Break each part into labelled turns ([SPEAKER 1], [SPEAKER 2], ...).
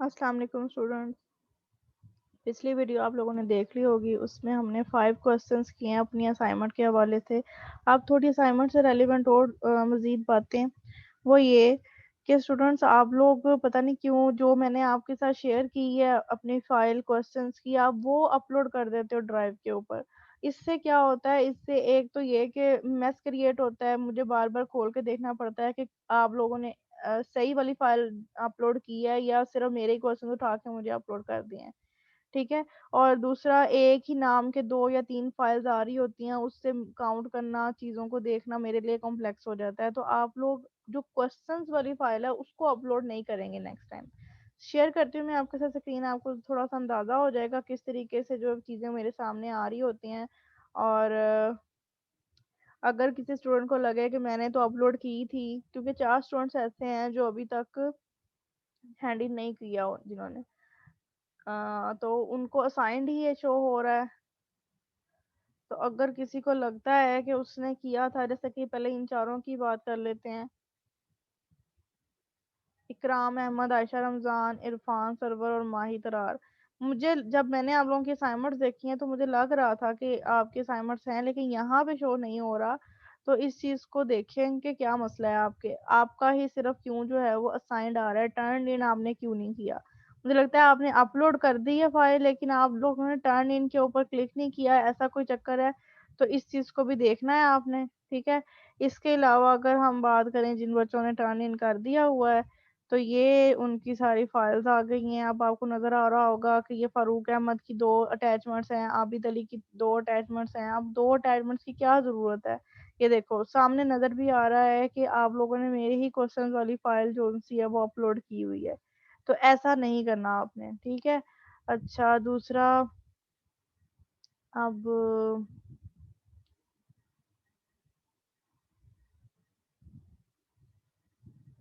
[SPEAKER 1] अस्सलाम वालेकुम स्टूडेंट्स। पिछली वीडियो आप लोगों ने देख ली होगी, उसमें हमने 5 क्वेश्चंस किए हैं अपनी असाइनमेंट के हवाले से। अब थोड़ी असाइनमेंट से रेलिवेंट और मज़ीद बातें वो ये कि स्टूडेंट्स आप लोग पता नहीं क्यों जो मैंने आपके साथ शेयर की है अपनी फाइल क्वेश्चंस की, आप वो अपलोड कर देते हो ड्राइव के ऊपर। इससे क्या होता है, इससे एक तो ये कि मेस क्रिएट होता है, मुझे बार बार खोल के देखना पड़ता है कि आप लोगों ने सही वाली फाइल अपलोड की है या सिर्फ मेरे ही क्वेश्चन उठा के मुझे अपलोड कर दिए हैं। ठीक है। और दूसरा, एक ही नाम के 2 या 3 फाइल्स आ रही होती हैं, उससे काउंट करना, चीज़ों को देखना मेरे लिए कॉम्प्लेक्स हो जाता है। तो आप लोग जो क्वेश्चंस वाली फाइल है उसको अपलोड नहीं करेंगे नेक्स्ट टाइम। शेयर करती हूँ मैं आपके साथ स्क्रीन, आपको थोड़ा सा अंदाज़ा हो जाएगा किस तरीके से जो चीज़ें मेरे सामने आ रही होती हैं। और अगर किसी स्टूडेंट को लगे कि मैंने तो अपलोड की थी, क्योंकि 4 स्टूडेंट्स ऐसे हैं जो अभी तक हैंड इन नहीं किया जिन्होंने, तो उनको असाइंड ही ये शो हो रहा है। तो अगर किसी को लगता है कि उसने किया था, जैसे कि पहले इन चारों की बात कर लेते हैं। इकराम अहमद, आयशा रमज़ान, इरफान सरवर और माही तरार। मुझे जब मैंने आप लोगों की असाइनमेंट्स देखी हैं तो मुझे लग रहा था कि आपके असाइनमेंट्स हैं, लेकिन यहाँ पे शो नहीं हो रहा। तो इस चीज़ को देखें कि क्या मसला है आपका ही सिर्फ क्यों जो है वो असाइंड आ रहा है, टर्न इन आपने क्यों नहीं किया। मुझे लगता है आपने अपलोड कर दी है फाइल, लेकिन आप लोगों ने टर्न इन के ऊपर क्लिक नहीं किया, ऐसा कोई चक्कर है। तो इस चीज़ को भी देखना है आपने, ठीक है। इसके अलावा अगर हम बात करें जिन बच्चों ने टर्न इन कर दिया हुआ है, तो ये उनकी सारी फाइल्स आ गई हैं। अब आपको नज़र आ रहा होगा कि ये फ़ारूक अहमद की 2 अटैचमेंट्स हैं, आबिद अली की 2 अटैचमेंट्स हैं। अब 2 अटैचमेंट्स की क्या ज़रूरत है। ये देखो सामने नज़र भी आ रहा है कि आप लोगों ने मेरे ही क्वेश्चन वाली फाइल जो सी है वो अपलोड की हुई है। तो ऐसा नहीं करना आपने, ठीक है। अच्छा, दूसरा, अब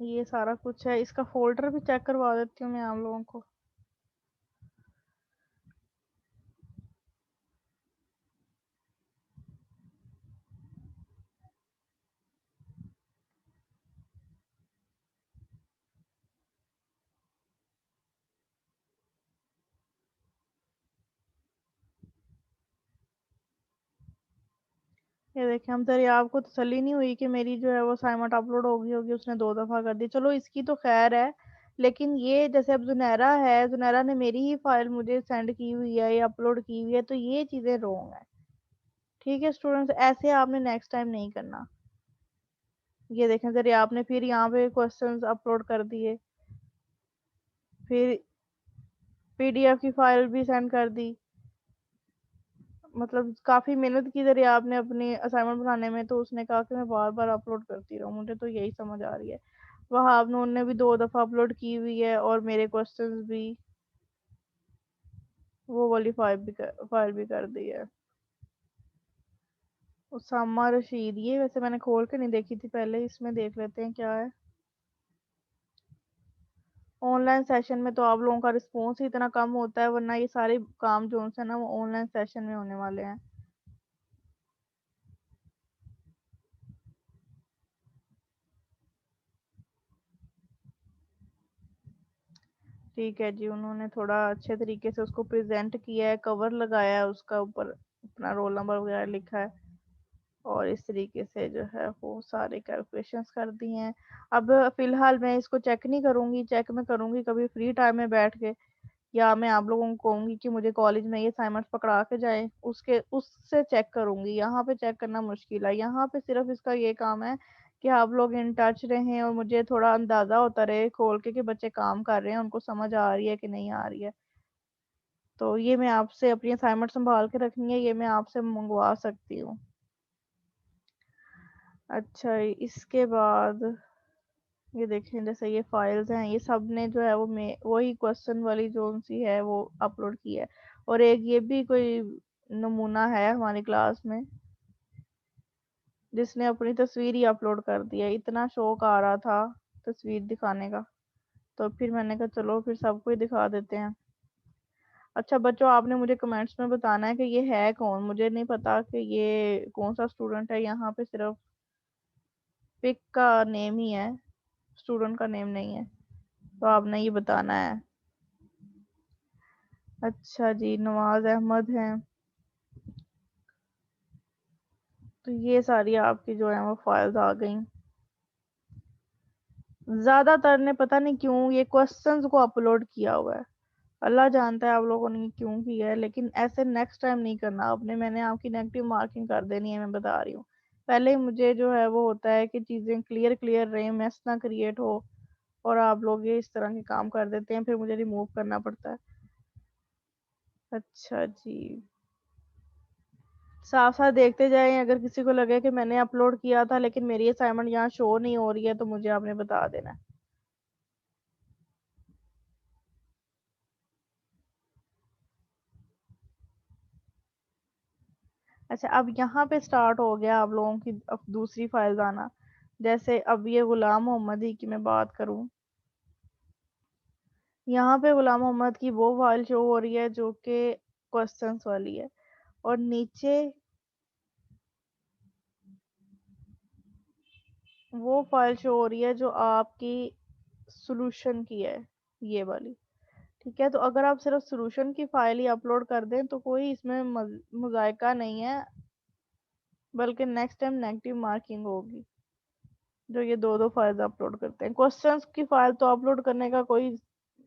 [SPEAKER 1] ये सारा कुछ है, इसका फोल्डर भी चेक करवा देती हूँ मैं आप लोगों को। ये देखिए, हम दरियाव को तसल्ली नहीं हुई कि मेरी जो है वो असाइनमेंट अपलोड हो गई होगी, उसने 2 दफ़ा कर दी। चलो इसकी तो खैर है, लेकिन ये जैसे अब जुनैरा है, जुनैरा ने मेरी ही फाइल मुझे सेंड की हुई है या अपलोड की हुई है, तो ये चीज़ें रॉन्ग है। ठीक है स्टूडेंट्स, ऐसे आपने नेक्स्ट टाइम नहीं करना। ये देखें, दरिया आपने फिर यहाँ पे क्वेश्चंस अपलोड कर दिए, फिर पीडीएफ की फाइल भी सेंड कर दी। मतलब काफ़ी मेहनत की दरिया आपने अपनी असाइनमेंट बनाने में, तो उसने कहा कि मैं बार बार अपलोड करती रहूँ, मुझे तो यही समझ आ रही है। वहाब नून ने भी 2 दफ़ा अपलोड की हुई है और मेरे क्वेश्चंस भी, वो वाली फाइल भी कर दी है। उसामा रशीद, ये वैसे मैंने खोल के नहीं देखी थी पहले, इसमें देख लेते हैं क्या है। ऑनलाइन सेशन में तो आप लोगों का रिस्पॉन्स ही इतना कम होता है, वरना ये सारे काम जो है ना वो ऑनलाइन सेशन में होने वाले हैं। ठीक है जी, उन्होंने थोड़ा अच्छे तरीके से उसको प्रेजेंट किया है, कवर लगाया है, उसका ऊपर अपना रोल नंबर वगैरह लिखा है, और इस तरीके से जो है वो सारे कैलकुलेशंस कर दी हैं। अब फिलहाल मैं इसको चेक नहीं करूँगी, चेक मैं करूँगी कभी फ्री टाइम में बैठ के, या मैं आप लोगों को कहूँगी कि मुझे कॉलेज में ये असाइनमेंट्स पकड़ा के जाए, उसके उससे चेक करूँगी। यहाँ पे चेक करना मुश्किल है, यहाँ पे सिर्फ इसका ये काम है कि आप लोग इन टच रहें और मुझे थोड़ा अंदाज़ा होता रहे खोल के कि बच्चे काम कर रहे हैं, उनको समझ आ रही है कि नहीं आ रही है। तो ये मैं आपसे अपनी असाइनमेंट संभाल के रखनी है, ये मैं आपसे मंगवा सकती हूँ। अच्छा, इसके बाद ये देखें, जैसे ये फाइल्स हैं, ये सब ने जो है वो मैं वही क्वेश्चन वाली जो सी है वो अपलोड की है। और एक ये भी कोई नमूना है हमारी क्लास में जिसने अपनी तस्वीर ही अपलोड कर दी है। इतना शौक आ रहा था तस्वीर दिखाने का, तो फिर मैंने कहा चलो फिर सबको ही दिखा देते हैं। अच्छा बच्चों, आपने मुझे कमेंट्स में बताना है कि ये है कौन, मुझे नहीं पता कि ये कौन सा स्टूडेंट है। यहाँ पे सिर्फ पिक का नेम ही है, स्टूडेंट का नेम नहीं है, तो आपने ये बताना है। अच्छा जी, नवाज अहमद हैं। तो ये सारी आपकी जो है वो फाइल्स आ गई। ज्यादातर ने पता नहीं क्यों ये क्वेश्चंस को अपलोड किया हुआ है। अल्लाह जानता है आप लोगों ने क्यों किया है, लेकिन ऐसे नेक्स्ट टाइम नहीं करना आपने। मैंने आपकी नेगेटिव मार्किंग कर देनी है, मैं बता रही हूँ। पहले ही मुझे जो है वो होता है कि चीजें क्लियर क्लियर रहे, मेस ना क्रिएट हो, और आप लोग ये इस तरह के काम कर देते हैं, फिर मुझे रिमूव करना पड़ता है। अच्छा जी, साफ साफ देखते जाएं। अगर किसी को लगे कि मैंने अपलोड किया था लेकिन मेरी असाइनमेंट यहाँ शो नहीं हो रही है, तो मुझे आपने बता देना है। अच्छा, अब यहाँ पे स्टार्ट हो गया आप लोगों की अब दूसरी फाइल्स आना। जैसे अब ये गुलाम मोहम्मद ही की मैं बात करूँ, यहाँ पे गुलाम मोहम्मद की वो फाइल शो हो रही है जो कि क्वेश्चंस वाली है, और नीचे वो फाइल शो हो रही है जो आपकी सॉल्यूशन की है, ये वाली। ठीक है, तो अगर आप सिर्फ सॉल्यूशन की फाइल ही अपलोड कर दें तो कोई इसमें मुजायका नहीं है, बल्कि नेक्स्ट टाइम नेगेटिव मार्किंग होगी। जो ये दो दो फाइल्स अपलोड करते हैं, क्वेश्चंस की फाइल तो अपलोड करने का कोई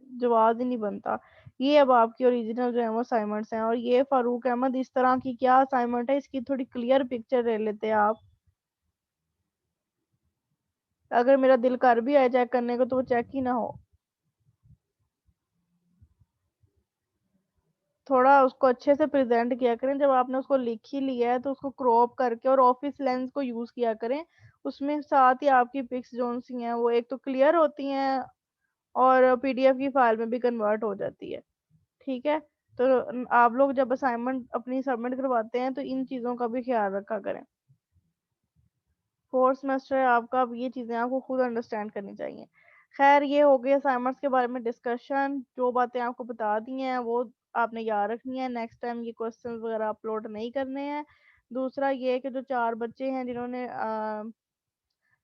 [SPEAKER 1] जवाब ही नहीं बनता। ये अब आपकी ओरिजिनल जो है वो असाइनमेंट्स हैं, और ये फारूक अहमद इस तरह की क्या असाइनमेंट है, इसकी थोड़ी क्लियर पिक्चर ले लेते हैं आप। अगर मेरा दिल कर भी आए चेक करने को तो वो चेक ही ना हो। थोड़ा उसको अच्छे से प्रेजेंट किया करें, जब आपने उसको लिख ही लिया है तो उसको क्रॉप करके और ऑफिस लेंस को यूज किया करें। उसमें साथ ही आपकी पिक्स जो सी हैं वो एक तो क्लियर होती हैं, और पीडीएफ की फाइल में भी कन्वर्ट हो जाती है। ठीक है, तो आप लोग जब असाइनमेंट अपनी सबमिट करवाते हैं तो इन चीज़ों का भी ख्याल रखा करें। फोर्थ सेमेस्टर है आपका, अब ये चीज़ें आपको खुद अंडरस्टैंड करनी चाहिए। खैर, ये हो गई असाइनमेंट्स के बारे में डिस्कशन। जो बातें आपको बता दी हैं वो आपने याद रखनी है, नेक्स्ट टाइम ये क्वेश्चंस वगैरह अपलोड नहीं करने हैं। दूसरा ये कि जो 4 बच्चे हैं जिन्होंने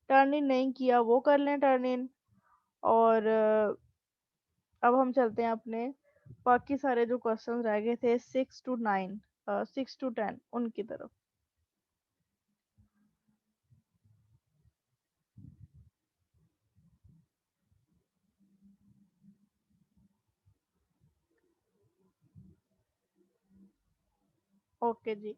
[SPEAKER 1] टर्न इन नहीं किया वो कर लें टर्न इन। और अब हम चलते हैं अपने बाकी सारे जो क्वेश्चंस रह गए थे 6 to 9, 6 to 10 उनकी तरफ। ओके जी,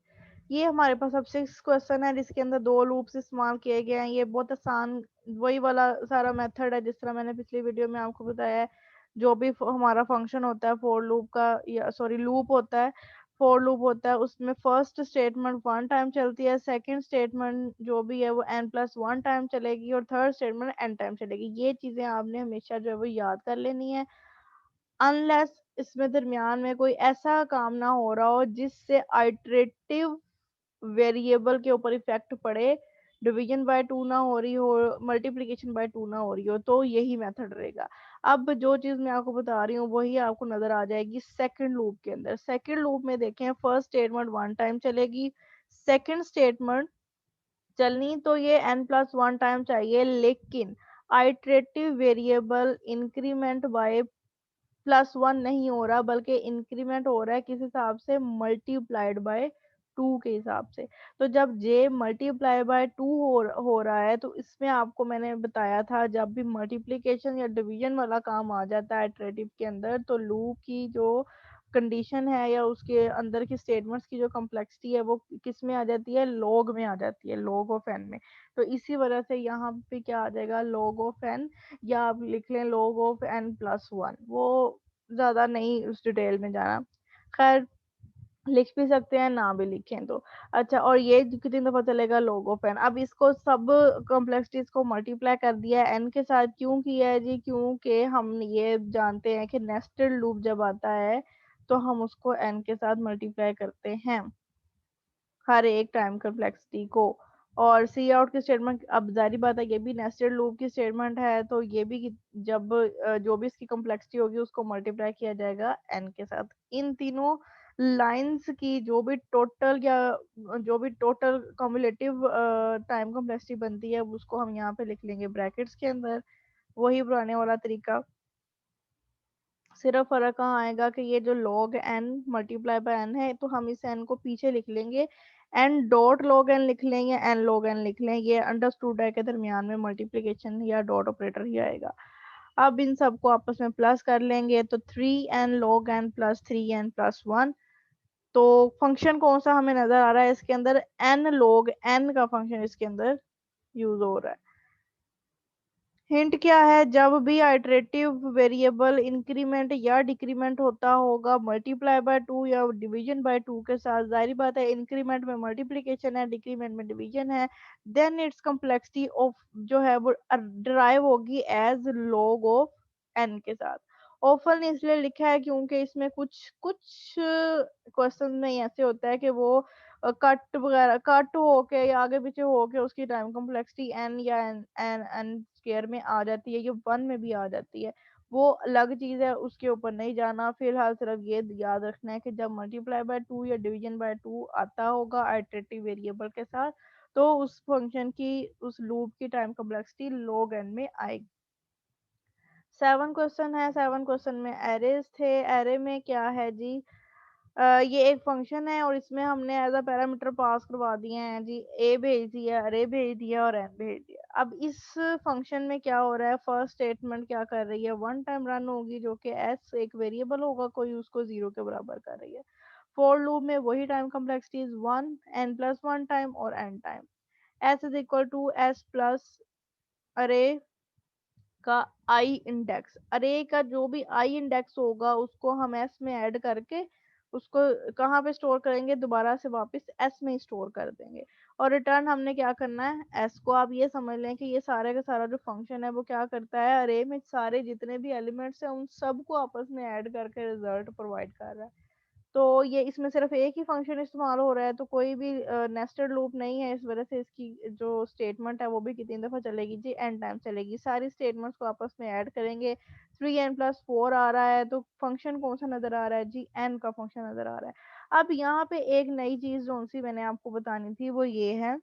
[SPEAKER 1] ये हमारे पास अब 6 क्वेश्चन है जिसके अंदर 2 लूप्स इस्तेमाल किए गए हैं। ये बहुत आसान वही वाला सारा मेथड है जिस तरह मैंने पिछली वीडियो में आपको बताया है। जो भी हमारा फंक्शन होता है फॉर लूप का, या सॉरी लूप होता है, फॉर लूप होता है, उसमें फर्स्ट स्टेटमेंट 1 टाइम चलती है, सेकंड स्टेटमेंट जो भी है वो n+1 टाइम चलेगी, और थर्ड स्टेटमेंट n टाइम चलेगी। ये चीजें आपने हमेशा जो है वो याद कर लेनी है, अनलेस इसमें दरमियान में कोई ऐसा काम ना हो रहा हो जिससे आइटरेटिव वेरिएबल के ऊपर इफेक्ट पड़े, डिवीजन बाय 2 ना हो रही हो, मल्टीप्लिकेशन बाय 2 ना हो रही हो, तो यही मेथड रहेगा। अब जो चीज मैं आपको बता रही हूँ वही आपको नजर आ जाएगी सेकंड लूप के अंदर। सेकंड लूप में देखें, फर्स्ट स्टेटमेंट 1 टाइम चलेगी, सेकंड स्टेटमेंट चलनी तो ये n+1 टाइम चाहिए, लेकिन आइटरेटिव वेरिएबल इंक्रीमेंट बाय +1 नहीं हो रहा, बल्कि इंक्रीमेंट हो रहा है किस हिसाब से, मल्टीप्लाइड बाय 2 के हिसाब से। तो जब j मल्टीप्लाई बाय 2 हो रहा है, तो इसमें आपको मैंने बताया था जब भी मल्टीप्लिकेशन या डिवीजन वाला काम आ जाता है इटरेटिव के अंदर, तो लूप की जो कंडीशन है या उसके अंदर की स्टेटमेंट्स की जो कॉम्प्लेक्सिटी है वो किस में आ जाती है, लॉग में आ जाती है, लॉग ऑफ एन में। तो इसी वजह से यहाँ पे क्या आ जाएगा, लॉग ऑफ एन, या आप लिख लें log ऑफ n+1। वो ज्यादा नहीं उस डिटेल में जाना, खैर लिख भी सकते हैं ना भी लिखें तो। अच्छा, और ये कितनी दफा चलेगा, log ऑफ n। अब इसको सब कॉम्प्लेक्सिटीज को मल्टीप्लाई कर दिया है n के साथ, क्यों किया है जी, क्योंकि हम ये जानते हैं कि नेस्टेड लूप जब आता है तो हम उसको n के साथ मल्टीप्लाई करते हैं हर एक टाइम कॉम्प्लेक्सिटी को। और सी आउट की स्टेटमेंट, अब जारी बात है ये भी नेस्टेड लूप की स्टेटमेंट है, तो ये भी जब जो भी इसकी कॉम्प्लेक्सिटी होगी उसको मल्टीप्लाई किया जाएगा एन के साथ। इन तीनों लाइंस की जो भी टोटल या जो भी टोटल कम्युलेटिव टाइम कॉम्प्लेक्सिटी बनती है उसको हम यहाँ पे लिख लेंगे ब्रैकेट्स के अंदर, वही पुराने वाला तरीका। सिर्फ फ़र्क कहाँ आएगा कि ये जो log n multiply by n है, तो हम इस n को पीछे लिख लेंगे, n डॉट log n लिख लें या n log n लिख लें, ये अंडरस्टूड है के दरमियान में मल्टीप्लिकेशन या डॉट ऑपरेटर ही आएगा। अब इन सबको आपस में प्लस कर लेंगे तो 3n log n plus 3n plus 1। तो फंक्शन कौन सा हमें नजर आ रहा है इसके अंदर, n log n का फंक्शन इसके अंदर यूज हो रहा है। हिंट क्या है, जब भी आइटरेटिव वेरिएबल इंक्रीमेंट या डिक्रीमेंट होता होगा मल्टीप्लाई बाय 2 या डिवीजन बाय 2 के साथ, जाहिर बात है इंक्रीमेंट में मल्टीप्लिकेशन है, डिक्रीमेंट में डिवीजन है, देन इट्स कम्प्लेक्सिटी ऑफ जो है वो डिराइव होगी एज लॉग ऑफ n के साथ। ऑफन इसलिए लिखा है क्योंकि इसमें कुछ कुछ क्वेश्चन में ऐसे होता है कि वो कट वगैरह कट होके या आगे पीछे होके उसकी टाइम कॉम्प्लेक्सिटी n या n स्क्वायर में आ जाती है, ये 1 में भी आ जाती है, वो अलग चीज है, उसके ऊपर नहीं जाना। फिलहाल सिर्फ ये याद रखना है कि जब मल्टीप्लाई बाय 2 या डिवीजन बाय 2 आता होगा आइटरेटिव वेरिएबल के साथ, तो उस फंक्शन की उस लूप की टाइम कॉम्प्लेक्सिटी log n में आएगी। 7 क्वेश्चन है, 7 क्वेश्चन में एरेज थे। एरे में क्या है जी, ये एक फंक्शन है और इसमें हमने एज अ पैरामीटर पास करवा दिए हैं जी, ए भेज दिया, अरे भेज दिया और एन भेज दिया। अब इस फंक्शन में क्या हो रहा है, फर्स्ट स्टेटमेंट क्या कर रही है, वन टाइम रन होगी जो कि एस एक वेरिएबल होगा कोई, उसको 0 के बराबर कर रही है। फॉर लूप में वही time complexity 1 n plus 1 time और n time, S is equal to S plus array का आई इंडेक्स, अरे का जो भी आई इंडेक्स होगा उसको हम एस में ऐड करके उसको कहाँ पे स्टोर करेंगे, दोबारा से वापस एस में स्टोर कर देंगे। और रिटर्न हमने क्या करना है, एस को आप ये समझ लें कि ये सारे का सारा जो फंक्शन है वो क्या करता है, अरे में सारे जितने भी एलिमेंट्स हैं उन सबको आपस में ऐड करके रिजल्ट प्रोवाइड कर रहा है। तो ये इसमें सिर्फ एक ही फंक्शन इस्तेमाल हो रहा है, तो कोई भी नेस्टेड लूप नहीं है, इस वजह से इसकी जो स्टेटमेंट है वो भी कितनी दफ़ा चलेगी जी, एन टाइम चलेगी। सारी स्टेटमेंट्स को आपस में ऐड करेंगे, 3n+4 आ रहा है, तो फंक्शन कौन सा नज़र आ रहा है जी, एन का फंक्शन नज़र आ रहा है। अब यहाँ पे एक नई चीज़ जो सी मैंने आपको बतानी थी वो ये है,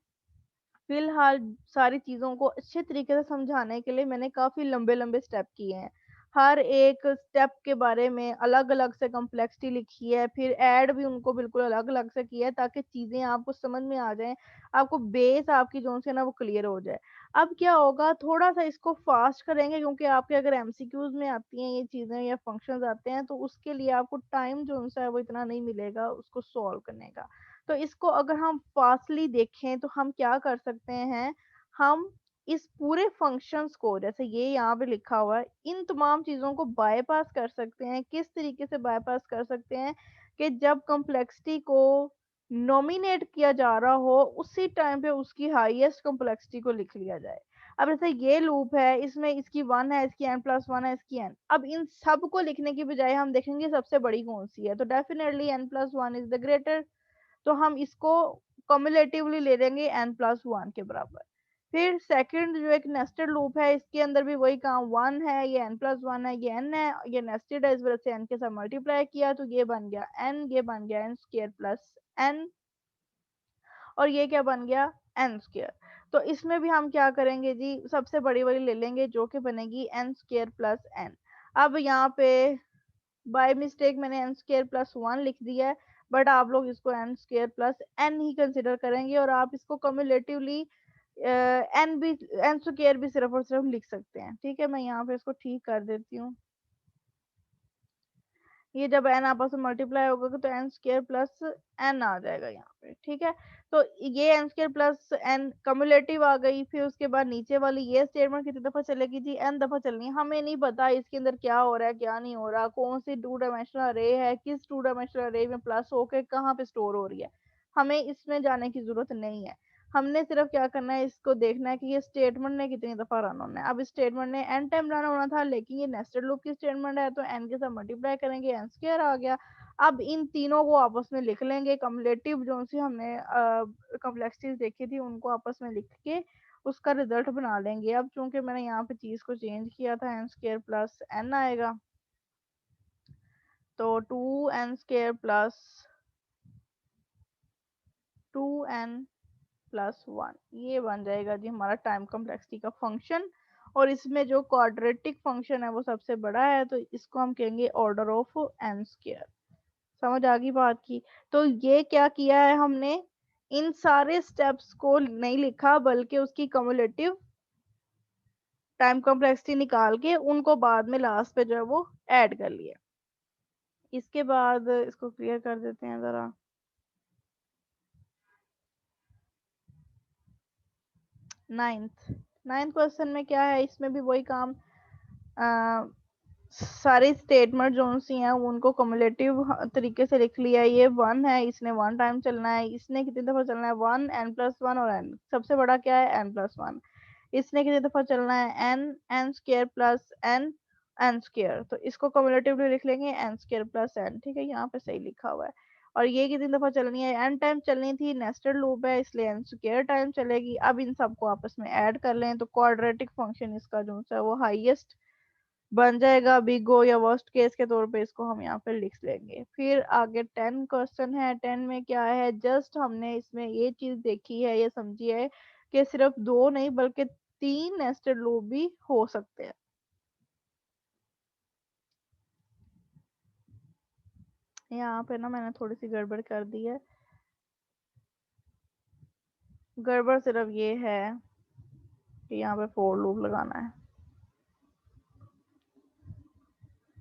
[SPEAKER 1] फिलहाल सारी चीज़ों को अच्छे तरीके से समझाने के लिए मैंने काफ़ी लंबे लंबे स्टेप किए हैं, हर एक स्टेप के बारे में अलग अलग से कम्प्लेक्सिटी लिखी है, फिर ऐड भी उनको बिल्कुल अलग अलग से किया है ताकि चीज़ें आपको समझ में आ जाएं, आपको बेस आपकी जो से ना वो क्लियर हो जाए। अब क्या होगा, थोड़ा सा इसको फास्ट करेंगे क्योंकि आपके अगर एमसीक्यूज में आती हैं ये चीज़ें या फंक्शंस आते हैं तो उसके लिए आपको टाइम जो सा है वो इतना नहीं मिलेगा उसको सॉल्व करने का। तो इसको अगर हम फास्टली देखें तो हम क्या कर सकते हैं, हम इस पूरे फंक्शंस को जैसे ये यहाँ पे लिखा हुआ है इन तमाम चीज़ों को बायपास कर सकते हैं। किस तरीके से बायपास कर सकते हैं कि जब कॉम्प्लेक्सिटी को नॉमिनेट किया जा रहा हो उसी टाइम पे उसकी हाईएस्ट कॉम्प्लेक्सिटी को लिख लिया जाए। अब जैसे ये लूप है, इसमें इसकी 1 है, इसकी n+1 है, इसकी n, अब इन सब को लिखने की बजाय हम देखेंगे सबसे बड़ी कौन सी है, तो definitely n+1 is the greater, तो हम इसको कम्युलेटिवली ले लेंगे n+1 के बराबर। फिर सेकंड जो एक नेस्टेड लूप है इसके अंदर भी वही काम, 1 है, ये n+1 है, ये n है, ये नेस्टेड है, इस वजह से n के साथ मल्टीप्लाई किया तो ये बन गया n, ये बन गया n स्क्वायर प्लस n, और ये क्या बन गया n स्क्वायर। तो इसमें भी हम क्या करेंगे जी, सबसे बड़ी वाली ले लेंगे जो कि बनेगी n स्क्वायर प्लस n। अब यहाँ पे बाय मिस्टेक मैंने एन स्क्र प्लस 1 लिख दिया है, बट आप लोग इसको एन स्क्र प्लस एन ही कंसिडर करेंगे और आप इसको कम्युलेटिवली एन भी, एन स्क्र भी सिर्फ और सिर्फ लिख सकते हैं। ठीक है, मैं यहाँ पे इसको ठीक कर देती हूँ, ये जब एन आपस में मल्टीप्लाई होगा तो एन स्क्र प्लस एन आ जाएगा यहाँ पे। ठीक है, तो ये N square plus N cumulative आ गई, फिर उसके बाद नीचे वाली ये स्टेटमेंट कितनी दफा चलेगी जी, एन दफा चलनी है। हमें नहीं पता इसके अंदर क्या हो रहा है क्या नहीं हो रहा, कौन सी 2 डायमेंशनल अरे है, किस 2 डायमेंशनल अरे में प्लस होके कहाँ पे स्टोर हो रही है, हमें इसमें जाने की जरूरत नहीं है। हमने सिर्फ क्या करना है, इसको देखना है कि ये स्टेटमेंट ने कितनी दफा रन होना है। अब इस स्टेटमेंट ने एन टाइम रन होना था, लेकिन ये नेस्टेड लूप की स्टेटमेंट है तो एन के साथ मल्टीप्लाई करेंगे, एन स्क्वायर आ गया। अब इन तीनों को आपस में लिख लेंगे, कम्युलेटिव जो सी हमने कम्प्लेक्सिटीज देखी थी उनको आपस में लिख के उसका रिजल्ट बना लेंगे। अब चूंकि मैंने यहाँ पे चीज को चेंज किया था, एन स्क्वायर प्लस एन आएगा, तो 2n+ 1 ये बन जाएगा जी हमारा टाइम कम्प्लेक्सिटी का फंक्शन। और इसमें जो क्वाड्रेटिक फंक्शन है वो सबसे बड़ा है, तो इसको हम कहेंगे ऑर्डर ऑफ एन स्क्वायर। समझ आ गई बात की? तो ये क्या किया है हमने, इन सारे स्टेप्स को नहीं लिखा बल्कि उसकी कम्युलेटिव टाइम कॉम्प्लेक्सिटी निकाल के उनको बाद में लास्ट पे जो है वो ऐड कर लिया। इसके बाद इसको क्लियर कर देते हैं ज़रा। नाइन्थ नाइन्थ क्वेश्चन में क्या है, इसमें भी वही काम। सारी स्टेटमेंट जो सी हैं उनको कम्युलेटिव तरीके से लिख लिया। ये वन है, इसने वन टाइम चलना है, इसने कितनी दफा चलना है, वन, एन प्लस वन और एन सबसे बड़ा क्या है, एन प्लस वन। इसने कितनी दफा चलना है, N, N square plus N, N square. तो इसको कम्युलेटिवली लिख लेंगे एन स्क्र प्लस एन। ठीक है, यहाँ पे सही लिखा हुआ है। और ये कितनी दफा चलनी है, एन टाइम चलनी थी, नेस्टेड लूप है इसलिए एन स्क्र टाइम चलेगी। अब इन सबको आपस में ऐड कर लें तो क्वाड्रेटिक फंक्शन इसका जो है वो हाईएस्ट बन जाएगा। बिग ओ या वर्स्ट केस के तौर पे इसको हम यहाँ पे लिख लेंगे। फिर आगे 10 क्वेश्चन है। 10 में क्या है, जस्ट हमने इसमें ये चीज देखी है, ये समझी है कि सिर्फ दो नहीं बल्कि तीन नेस्टेड लूप भी हो सकते हैं। यहाँ पे ना मैंने थोड़ी सी गड़बड़ कर दी है। गड़बड़ सिर्फ ये है कि यहाँ पे फोर लूप लगाना है।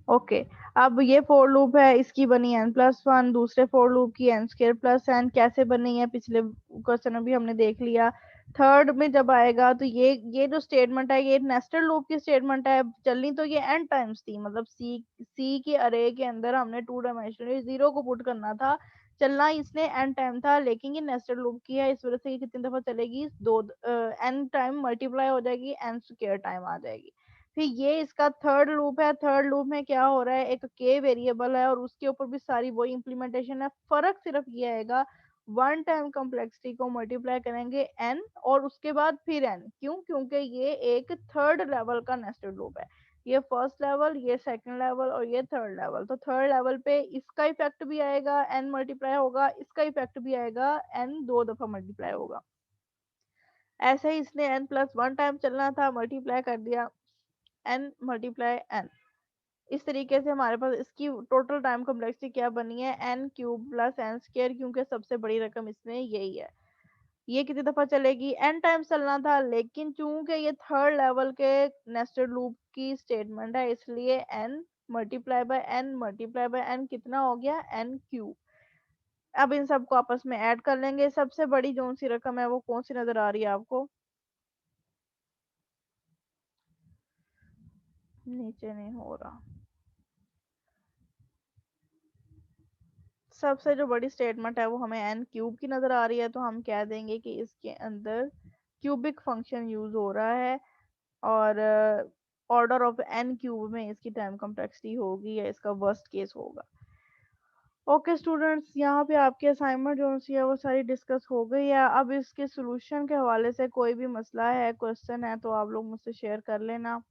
[SPEAKER 1] ओके, अब ये फोर लूप है, इसकी बनी एन प्लस वन, दूसरे फोर लूप की एन स्क्र प्लस एन। कैसे बनी है पिछले क्वेश्चन में भी हमने देख लिया। थर्ड में जब आएगा तो ये जो स्टेटमेंट है ये नेस्टेड लूप की स्टेटमेंट है। चलनी तो ये एन टाइम्स थी, मतलब सी के अरे के अंदर हमने टू डायमेंशनल जीरो को पुट करना था। चलना इसने एन टाइम था, लेकिन ये नेस्टेड लूप की है, इस वजह से ये कितनी दफा चलेगी, दो एन टाइम मल्टीप्लाई हो जाएगी, एन स्क्र टाइम आ जाएगी। फिर ये इसका थर्ड लूप है। थर्ड लूप में क्या हो रहा है, एक के वेरिएबल है और उसके ऊपर भी सारी वही इंप्लीमेंटेशन है। फर्क सिर्फ ये आएगा, वन टाइम कम्प्लेक्सिटी को मल्टीप्लाई करेंगे एन और उसके बाद फिर एन। क्यों? क्योंकि ये एक थर्ड लेवल का नेस्टेड लूप है। ये फर्स्ट लेवल, ये सेकंड लेवल और ये थर्ड लेवल। तो थर्ड लेवल पे इसका इफेक्ट भी आएगा, एन मल्टीप्लाई होगा, इसका इफेक्ट भी आएगा, एन दो दफा मल्टीप्लाई होगा। ऐसे ही इसने एन प्लस वन टाइम चलना था, मल्टीप्लाई कर दिया, एन मल्टीप्लाई एन। इस तरीके से हमारे पास इसकी टोटल टाइम कॉम्प्लेक्सिटी क्या बनी है, N cube plus N square, क्योंकि सबसे बड़ी रकम इसमें यही है। ये कितनी दफा चलेगी, एन टाइम चलना था, लेकिन चूंकि ये थर्ड लेवल के नेस्टेड लूप की स्टेटमेंट है इसलिए एन मल्टीप्लाई बाय एन कितना हो गया, एन क्यूब। अब इन सबको आपस में ऐड कर लेंगे। सबसे बड़ी जो सी रकम है वो कौन सी नजर आ रही है आपको, नीचे नहीं हो रहा। सबसे जो बड़ी स्टेटमेंट है वो हमें एन क्यूब की नज़र आ रही है, तो हम कह देंगे कि इसके अंदर क्यूबिक फंक्शन यूज हो रहा है और ऑर्डर ऑफ एन क्यूब में इसकी टाइम कॉम्प्लेक्सिटी होगी या इसका वर्स्ट केस होगा। ओके स्टूडेंट्स, यहाँ पे आपकी असाइनमेंट जो सी है वो सारी डिस्कस हो गई है। अब इसके सोल्यूशन के हवाले से कोई भी मसला है, क्वेश्चन है, तो आप लोग मुझसे शेयर कर लेना,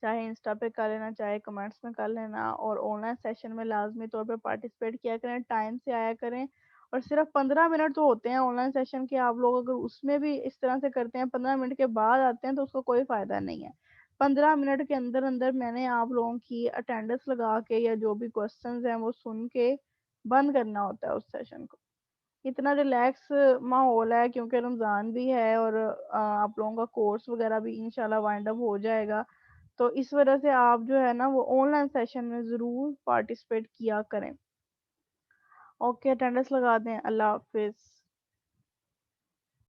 [SPEAKER 1] चाहे इंस्टा पे कर लेना, चाहे कमेंट्स में कर लेना। और ऑनलाइन सेशन में लाजमी तौर पे पार्टिसिपेट किया करें, टाइम से आया करें। और सिर्फ 15 मिनट तो होते हैं ऑनलाइन सेशन के, आप लोग अगर उसमें भी इस तरह से करते हैं 15 मिनट के बाद आते हैं तो उसका कोई फ़ायदा नहीं है। 15 मिनट के अंदर अंदर मैंने आप लोगों की अटेंडेंस लगा के या जो भी क्वेश्चन हैं वो सुन के बंद करना होता है उस सेशन को। इतना रिलैक्स माहौल है क्योंकि रमज़ान भी है और आप लोगों का कोर्स वगैरह भी इंशाल्लाह वाइंड अप हो जाएगा। तो इस वजह से आप जो है ना वो ऑनलाइन सेशन में ज़रूर पार्टिसिपेट किया करें। ओके, अटेंडेंस लगा दें। अल्लाह हाफिज़।